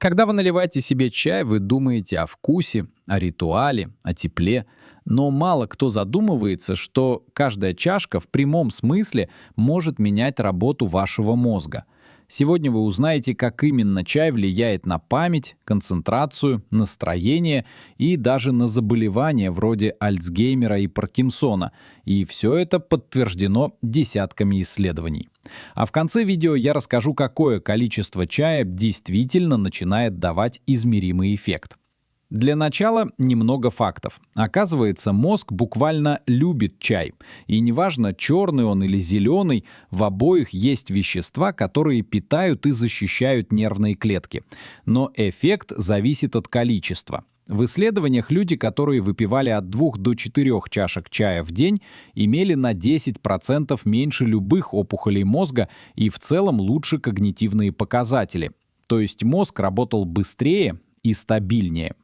Когда вы наливаете себе чай, вы думаете о вкусе, о ритуале, о тепле, но мало кто задумывается, что каждая чашка в прямом смысле может менять работу вашего мозга. Сегодня вы узнаете, как именно чай влияет на память, концентрацию, настроение и даже на заболевания вроде Альцгеймера и Паркинсона. И все это подтверждено десятками исследований. А в конце видео я расскажу, какое количество чая действительно начинает давать измеримый эффект. Для начала немного фактов. Оказывается, мозг буквально любит чай. И неважно, черный он или зеленый, в обоих есть вещества, которые питают и защищают нервные клетки. Но эффект зависит от количества. В исследованиях люди, которые выпивали от 2 до 4 чашек чая в день, имели на 10% меньше любых опухолей мозга и в целом лучше когнитивные показатели. То есть мозг работал быстрее и стабильнее.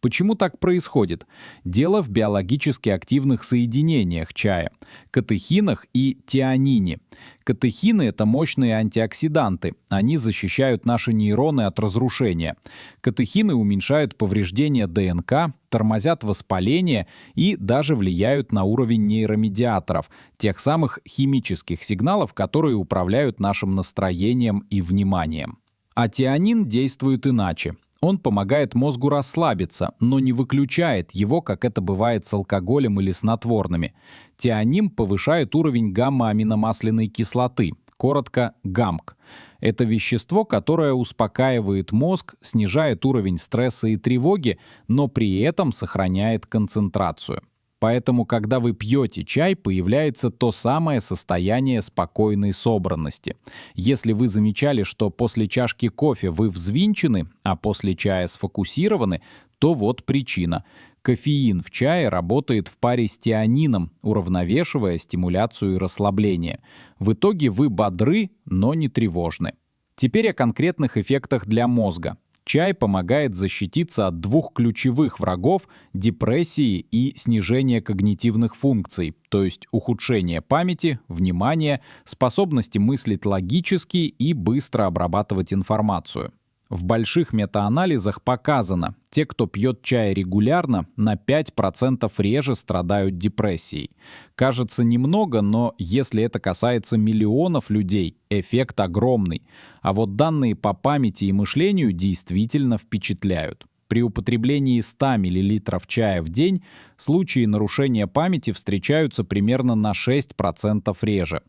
Почему так происходит? Дело в биологически активных соединениях чая – катехинах и тианине. Катехины – это мощные антиоксиданты. Они защищают наши нейроны от разрушения. Катехины уменьшают повреждения ДНК, тормозят воспаление и даже влияют на уровень нейромедиаторов, тех самых химических сигналов, которые управляют нашим настроением и вниманием. А тианин действует иначе. Он помогает мозгу расслабиться, но не выключает его, как это бывает с алкоголем или снотворными. Тианин повышает уровень гамма-аминомасляной кислоты, коротко ГАМК. Это вещество, которое успокаивает мозг, снижает уровень стресса и тревоги, но при этом сохраняет концентрацию. Поэтому, когда вы пьете чай, появляется то самое состояние спокойной собранности. Если вы замечали, что после чашки кофе вы взвинчены, а после чая сфокусированы, то вот причина. Кофеин в чае работает в паре с тианином, уравновешивая стимуляцию и расслабление. В итоге вы бодры, но не тревожны. Теперь о конкретных эффектах для мозга. Чай помогает защититься от двух ключевых врагов – депрессии и снижения когнитивных функций, то есть ухудшения памяти, внимания, способности мыслить логически и быстро обрабатывать информацию. В больших метаанализах показано, те, кто пьет чай регулярно, на 5% реже страдают депрессией. Кажется немного, но если это касается миллионов людей, эффект огромный. А вот данные по памяти и мышлению действительно впечатляют. При употреблении 100 мл чая в день случаи нарушения памяти встречаются примерно на 6% реже.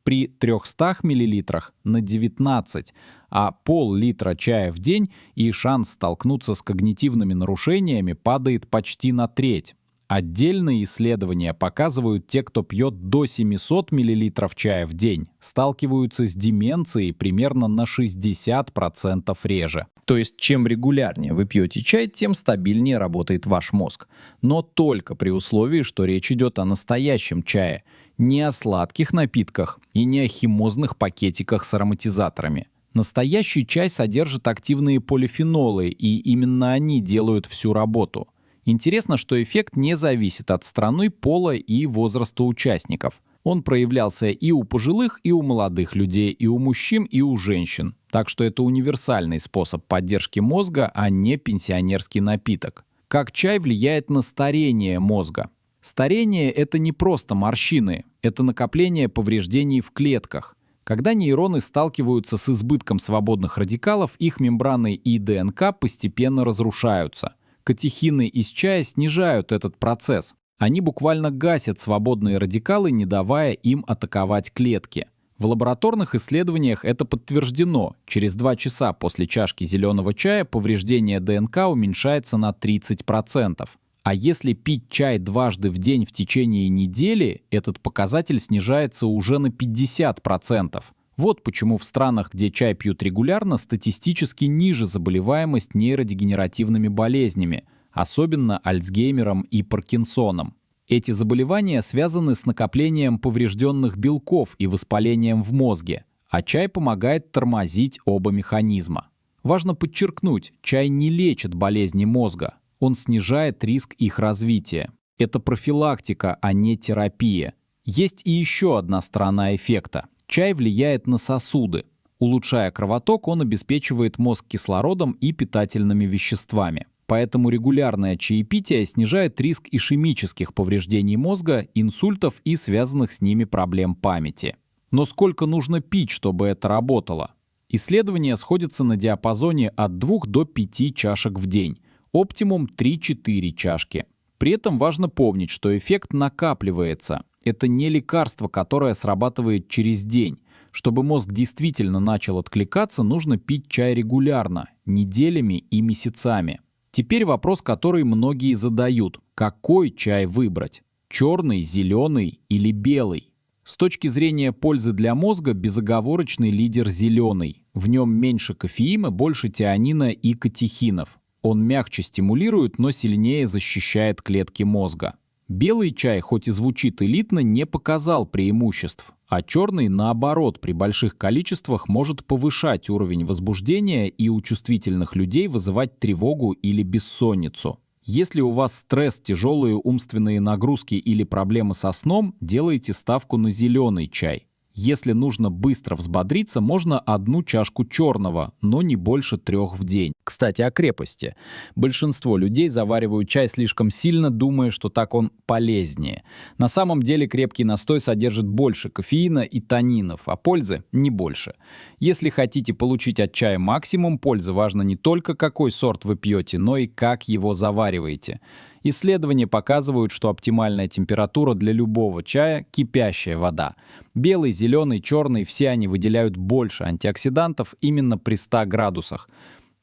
При 300 мл на 19%, а пол-литра чая в день и шанс столкнуться с когнитивными нарушениями падает почти на треть. Отдельные исследования показывают, те, кто пьет до 700 мл чая в день, сталкиваются с деменцией примерно на 60% реже. То есть, чем регулярнее вы пьете чай, тем стабильнее работает ваш мозг. Но только при условии, что речь идет о настоящем чае, не о сладких напитках и не о химозных пакетиках с ароматизаторами. Настоящий чай содержит активные полифенолы, и именно они делают всю работу. Интересно, что эффект не зависит от страны, пола и возраста участников. Он проявлялся и у пожилых, и у молодых людей, и у мужчин, и у женщин. Так что это универсальный способ поддержки мозга, а не пенсионерский напиток. Как чай влияет на старение мозга? Старение – это не просто морщины, это накопление повреждений в клетках. Когда нейроны сталкиваются с избытком свободных радикалов, их мембраны и ДНК постепенно разрушаются. Катехины из чая снижают этот процесс. Они буквально гасят свободные радикалы, не давая им атаковать клетки. В лабораторных исследованиях это подтверждено. Через 2 часа после чашки зеленого чая повреждение ДНК уменьшается на 30%. А если пить чай дважды в день в течение недели, этот показатель снижается уже на 50%. Вот почему в странах, где чай пьют регулярно, статистически ниже заболеваемость нейродегенеративными болезнями, особенно Альцгеймером и Паркинсоном. Эти заболевания связаны с накоплением поврежденных белков и воспалением в мозге, а чай помогает тормозить оба механизма. Важно подчеркнуть, чай не лечит болезни мозга, он снижает риск их развития. Это профилактика, а не терапия. Есть и еще одна сторона эффекта. Чай влияет на сосуды. Улучшая кровоток, он обеспечивает мозг кислородом и питательными веществами. Поэтому регулярное чаепитие снижает риск ишемических повреждений мозга, инсультов и связанных с ними проблем памяти. Но сколько нужно пить, чтобы это работало? Исследования сходятся на диапазоне от 2 до 5 чашек в день. Оптимум 3-4 чашки. При этом важно помнить, что эффект накапливается. Это не лекарство, которое срабатывает через день. Чтобы мозг действительно начал откликаться, нужно пить чай регулярно, неделями и месяцами. Теперь вопрос, который многие задают. Какой чай выбрать? Черный, зеленый или белый? С точки зрения пользы для мозга безоговорочный лидер зеленый. В нем меньше кофеина, больше тианина и катехинов. Он мягче стимулирует, но сильнее защищает клетки мозга. Белый чай, хоть и звучит элитно, не показал преимуществ, а черный, наоборот, при больших количествах может повышать уровень возбуждения и у чувствительных людей вызывать тревогу или бессонницу. Если у вас стресс, тяжелые умственные нагрузки или проблемы со сном, делайте ставку на зеленый чай. Если нужно быстро взбодриться, можно 1 чашку черного, но не больше 3 в день. Кстати, о крепости. Большинство людей заваривают чай слишком сильно, думая, что так он полезнее. На самом деле крепкий настой содержит больше кофеина и танинов, а пользы не больше. Если хотите получить от чая максимум пользы, важно не только какой сорт вы пьете, но и как его завариваете. Исследования показывают, что оптимальная температура для любого чая – кипящая вода. Белый, зеленый, черный – все они выделяют больше антиоксидантов именно при 100 градусах.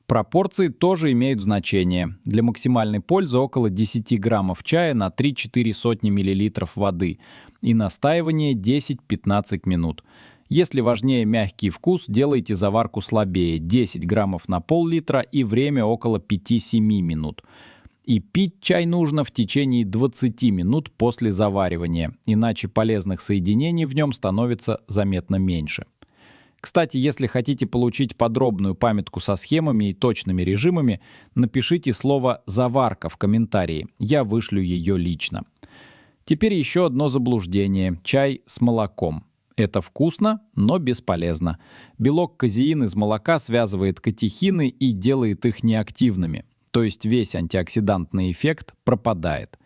Пропорции тоже имеют значение. Для максимальной пользы около 10 граммов чая на 3-4 сотни миллилитров воды и настаивание 10-15 минут. Если важнее мягкий вкус, делайте заварку слабее – 10 граммов на пол-литра и время около 5-7 минут. И пить чай нужно в течение 20 минут после заваривания, иначе полезных соединений в нем становится заметно меньше. Кстати, если хотите получить подробную памятку со схемами и точными режимами, напишите слово «заварка» в комментарии, я вышлю ее лично. Теперь еще одно заблуждение – чай с молоком. Это вкусно, но бесполезно. Белок казеин из молока связывает катехины и делает их неактивными. То есть весь антиоксидантный эффект пропадает.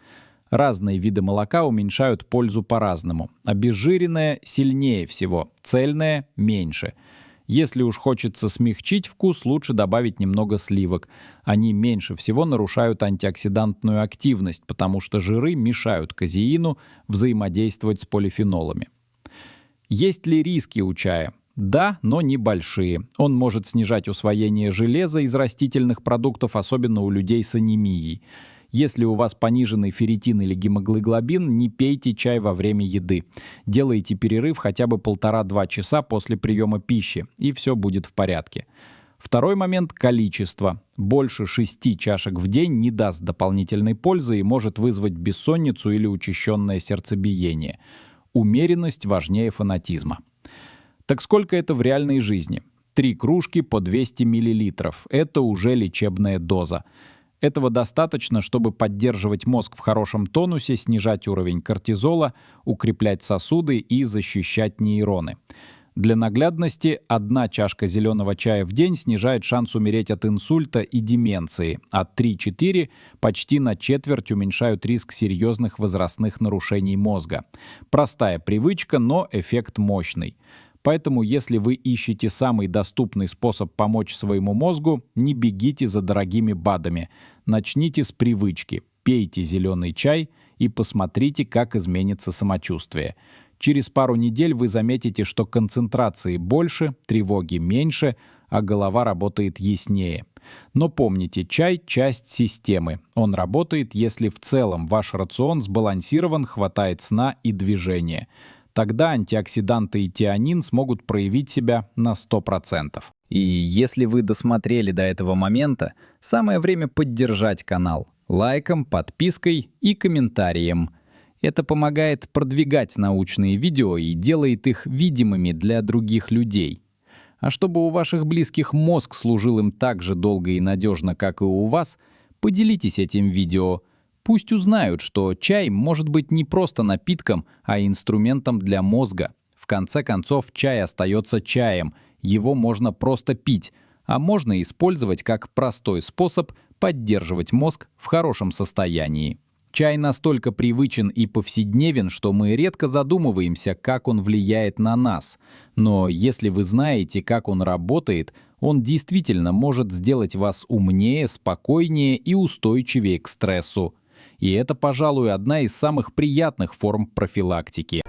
Разные виды молока уменьшают пользу по-разному. Обезжиренное сильнее всего, цельное меньше. Если уж хочется смягчить вкус, лучше добавить немного сливок. Они меньше всего нарушают антиоксидантную активность, потому что жиры мешают казеину взаимодействовать с полифенолами. Есть ли риски у чая? Да, но небольшие. Он может снижать усвоение железа из растительных продуктов, особенно у людей с анемией. Если у вас пониженный ферритин или гемоглобин, не пейте чай во время еды. Делайте перерыв хотя бы 1,5-2 часа после приема пищи, и все будет в порядке. Второй момент – количество. Больше 6 чашек в день не даст дополнительной пользы и может вызвать бессонницу или учащенное сердцебиение. Умеренность важнее фанатизма. Так сколько это в реальной жизни? 3 кружки по 200 мл. Это уже лечебная доза. Этого достаточно, чтобы поддерживать мозг в хорошем тонусе, снижать уровень кортизола, укреплять сосуды и защищать нейроны. Для наглядности, 1 чашка зеленого чая в день снижает шанс умереть от инсульта и деменции, а 3-4 почти на четверть уменьшают риск серьезных возрастных нарушений мозга. Простая привычка, но эффект мощный. Поэтому, если вы ищете самый доступный способ помочь своему мозгу, не бегите за дорогими БАДами. Начните с привычки. Пейте зеленый чай и посмотрите, как изменится самочувствие. Через пару недель вы заметите, что концентрации больше, тревоги меньше, а голова работает яснее. Но помните, чай – часть системы. Он работает, если в целом ваш рацион сбалансирован, хватает сна и движения. Тогда антиоксиданты и тианин смогут проявить себя на 100%. И если вы досмотрели до этого момента, самое время поддержать канал лайком, подпиской и комментарием. Это помогает продвигать научные видео и делает их видимыми для других людей. А чтобы у ваших близких мозг служил им так же долго и надежно, как и у вас, поделитесь этим видео. Пусть узнают, что чай может быть не просто напитком, а инструментом для мозга. В конце концов, чай остается чаем, его можно просто пить, а можно использовать как простой способ поддерживать мозг в хорошем состоянии. Чай настолько привычен и повседневен, что мы редко задумываемся, как он влияет на нас. Но если вы знаете, как он работает, он действительно может сделать вас умнее, спокойнее и устойчивее к стрессу. И это, пожалуй, одна из самых приятных форм профилактики.